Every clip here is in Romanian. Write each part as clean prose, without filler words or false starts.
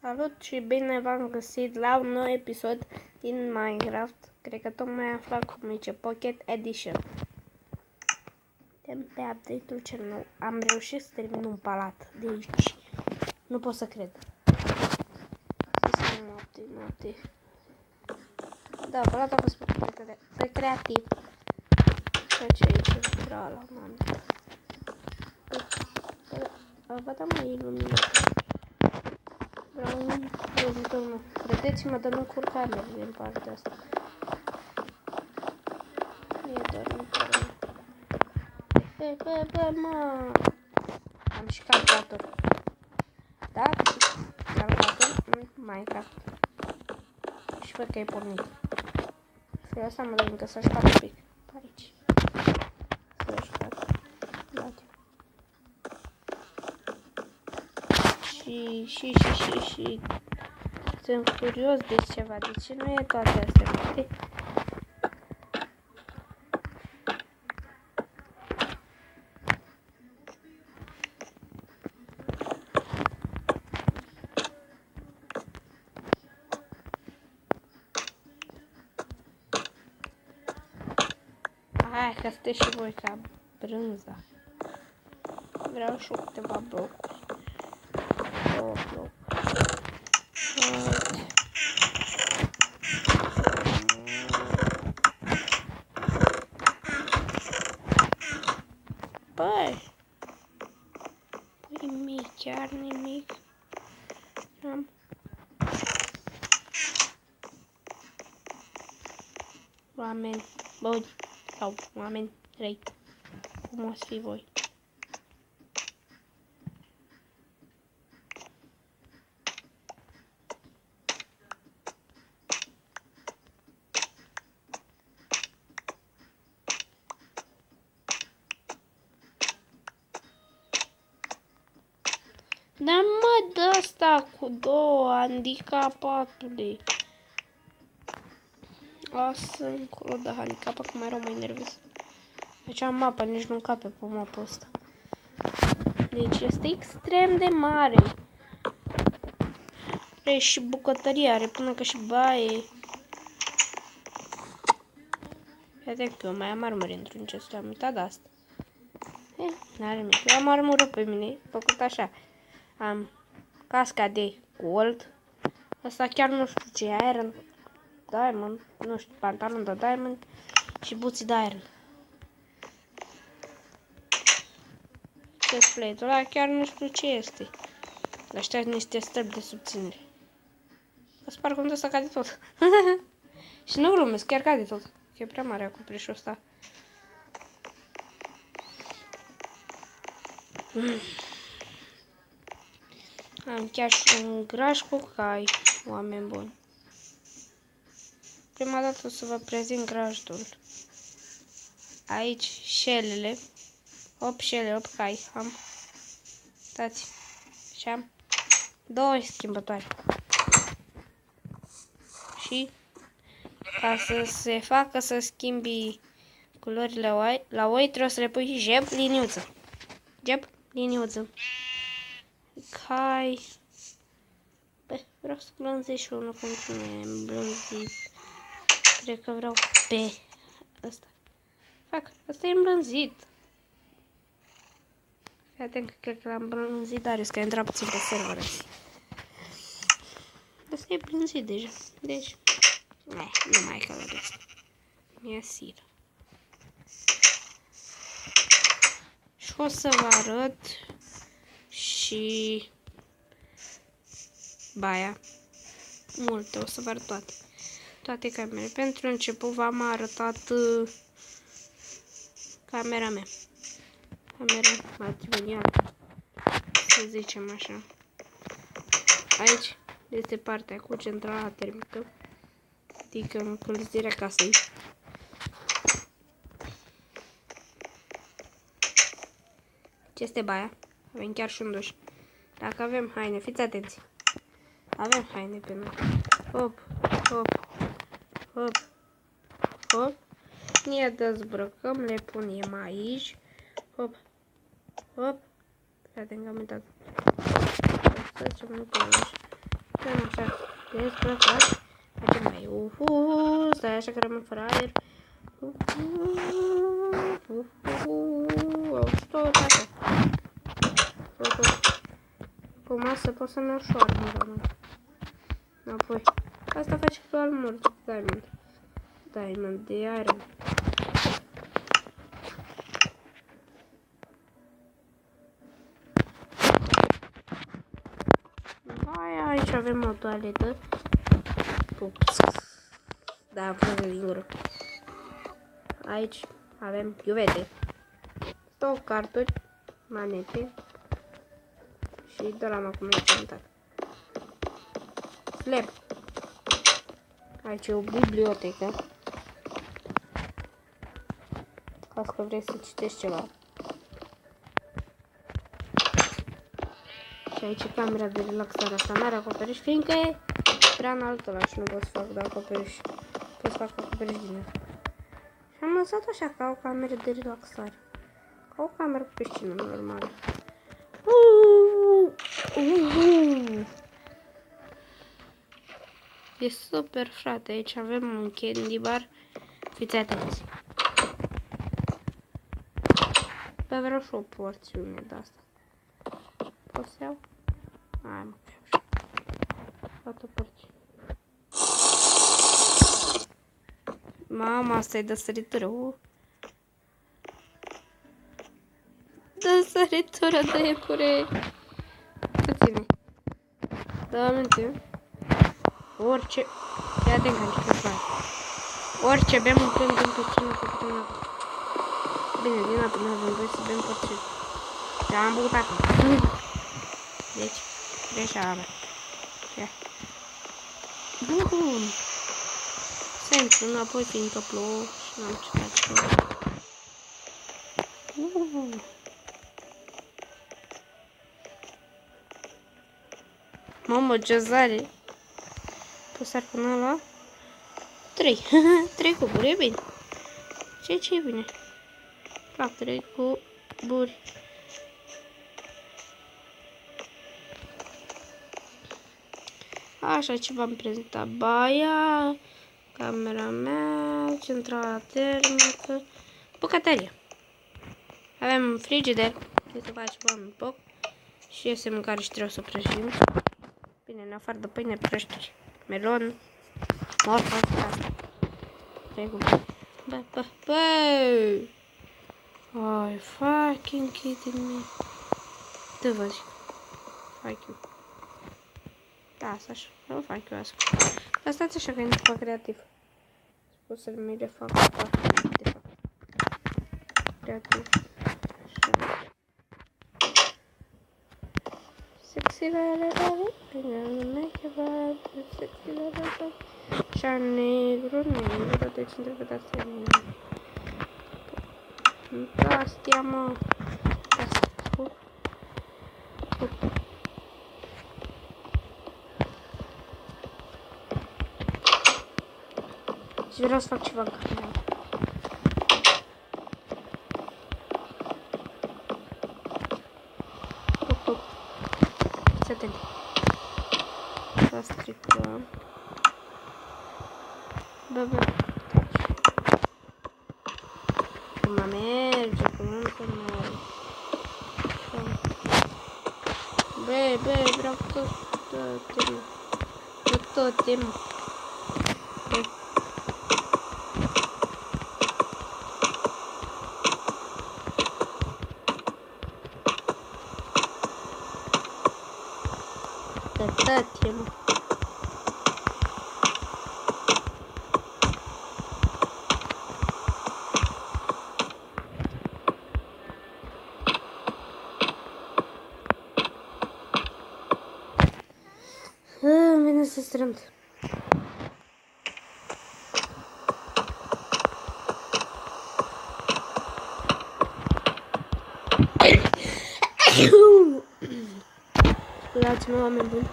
Salut și bine v-am găsit la un nou episod din Minecraft. Cred că tocmai am aflat cum e Pocket Edition. Suntem pe update-ul cel nou. Am reușit să termin un palat de aici. Nu pot să cred. Noapte. Da, palatul a fost pe creativ. Ceea ce aici era la mame. Vă dăm mai iluminat. Vreau un vizitor meu. Credeți-mă, dar nu curc camere din partea asta. E doar un care. Bă, mă! Am și calculator. Da? Calculator în Minecraft. Și văd că e pornit. Felul ăsta mă dă încă să-și fac un pic. Pe aici. Să-și fac. Și sunt curios de ceva. De ce nu e toate astea? Știi? Hai că sunteți și voi ca brânza. Vreau și câteva blocuri. Două blocuri. Băi! Nimic, chiar nimic. Am. Oameni buni sau oameni răi. Cum o să fi voi? Da, mă, dă asta cu două handicapatului. Lasă încolo de handicap, acum mai rău mai nervos. Deci am mapa, nici nu cape pe mapa asta. Deci este extrem de mare. Are și bucătărie, are până că și baie. Iată că eu mai am armuri într-un chest, am uitat de asta. N-are nimic, eu am armură pe mine, făcut așa. Am casca de gold. Asta chiar nu știu ce e, iron diamond, nu știu, pantalon de diamond și buții de iron. Chestplate-ul ăla chiar nu știu ce este. Ăștia niște stări de subținere. Că spar cum de ăsta cade tot. Și nu glumesc, chiar cade tot. E prea mare acoperișul ăsta. Am chiar și un graj cu cai, oameni buni. Prima dată o să vă prezint grajdul. Aici șelele. 8 șele, 8 cai am. Uitați. Și am 2 schimbătoare. Și ca să se facă să schimbi culorile la oi, trebuie să le pui jeb, liniuță. Jeb, liniuță. Cai. Bă, vreau să blânzesc și unul cum e îmblânzit. Cred că vreau pe ăsta. Fac, ăsta e îmblânzit. Fii atent că cred că l-am îmblânzit, dar că a intrat puțin pe server azi. Ăsta e îmblânzit deja. Deci, nu mai e călăresc. Mi-e sir. Și o să vă arăt și baia. Multe, o să vă arăt toate. Toate camerele. Pentru început v-am arătat camera mea. Camera matrimonială, să zicem așa. Aici este partea cu centrala termică, adică încălzirea casei. Ce este baia? Avem chiar și un duș. Dacă avem haine, fiți atenți. Avem haine pe noi. Hop, hop, hop, hop. Ne dezbrăcăm, le punem aici. Hop, hop. Fii atent că am uitat. Să zicem, nu punem aici. Stăm așa, descărcat. Facem mai stai așa că rămân fără aer. Tot așa. Cu masă pot să-mi iau și o armură. Apoi, asta face cu armură, diamond. Diamond de iron. Aici avem o toaletă. Da, am fost din gură. Aici avem chiuvete, două carturi, manete și de la acum încentat. Slab. Aici e o bibliotecă. Ca că vrei să citești ceva. Și aici e camera de relaxare. Asta n-are acoperiș, fiindcă e prea înaltă la și nu pot să fac de acoperiș. Pot să fac acoperiș din ea. Și am lăsat așa ca o cameră de relaxare. Ca o cameră cu piscină normală. E super, frate. Aici avem un candy bar. Fiți atenți. Pe vreau și o porțiune de asta. Pot să iau? Hai mă, că iau și toată porțiune. Mama, asta e de săritură. De săritură de iepure. Puține. Doamne, orice. Fii atent că încep să fac. Orice bem în plin din piscină cu putem apă. Bine, din apă nu avem voie să bem porțiune. Dar am băut apă. Deci, greșeală. Ia. Bun. Să intru înapoi fiindcă plouă și n-am ce face. Mamă, ce zare! Păsar până la 3. 3 cuburi, e bine. Ce e bine? Fac 3 cuburi. Așa, ce v-am prezentat? Baia, camera mea, centrala termică, bucătărie. Avem frigider, trebuie să facem un poc și este mâncare și trebuie să prăjim. Bine, în afară de pâine, prăjturi, melon, morfă, asta. Bă! Ai, fucking kidding me. Te vă zic. Fuck you. Da, asta așa. Nu fac eu asta. Dar stați așa că e ceva creativ. Pot să mi le fac asta. De fapt. Creativ. Așa. Sexy lele. Sexy lele. Așa, negru. Deci interpretația negru. Da, stia, mă. Asta. Și vreau să fac ceva în camera. Fiți atent. Să stricăm. Bă. Cum merge, cum încă merge. Bă, vreau tot timpul. Tătătim. Îmi vine să strâmb. Scuzați-mă, oameni buni.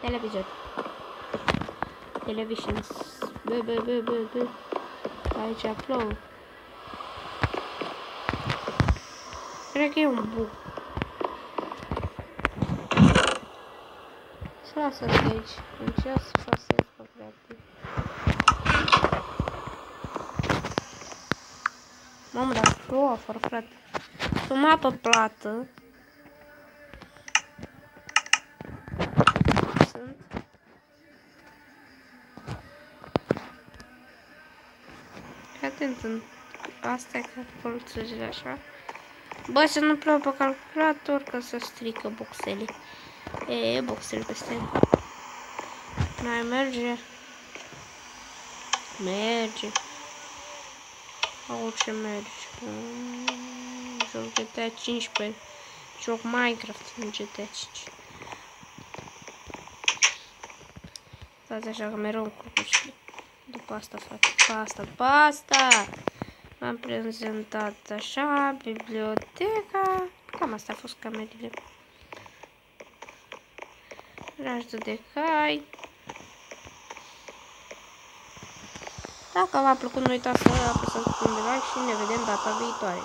Televizor. Televisions. Bă. Aici plouă. Cred că e un bug. frumos să fie aici. Încerc să șosez pe creativ. Mamă, dar plouă fără frate. Sunt apă plată. Sunt. Fii atent în astea ca colțurile așa. Bă, să nu plouă pe calculator că să strică boxele. Boxele peste. Mai merge. Merge. Au ce merge. Joc GTA 15. Joc Minecraft în GTA 5. Stați așa că mereu în curcușile. După asta fac. După asta. M-am prezentat așa, biblioteca. Cam asta a fost camerele. Rajdul de cai. Dacă v-a plăcut, nu uitați să apăsați butonul de like și ne vedem data viitoare.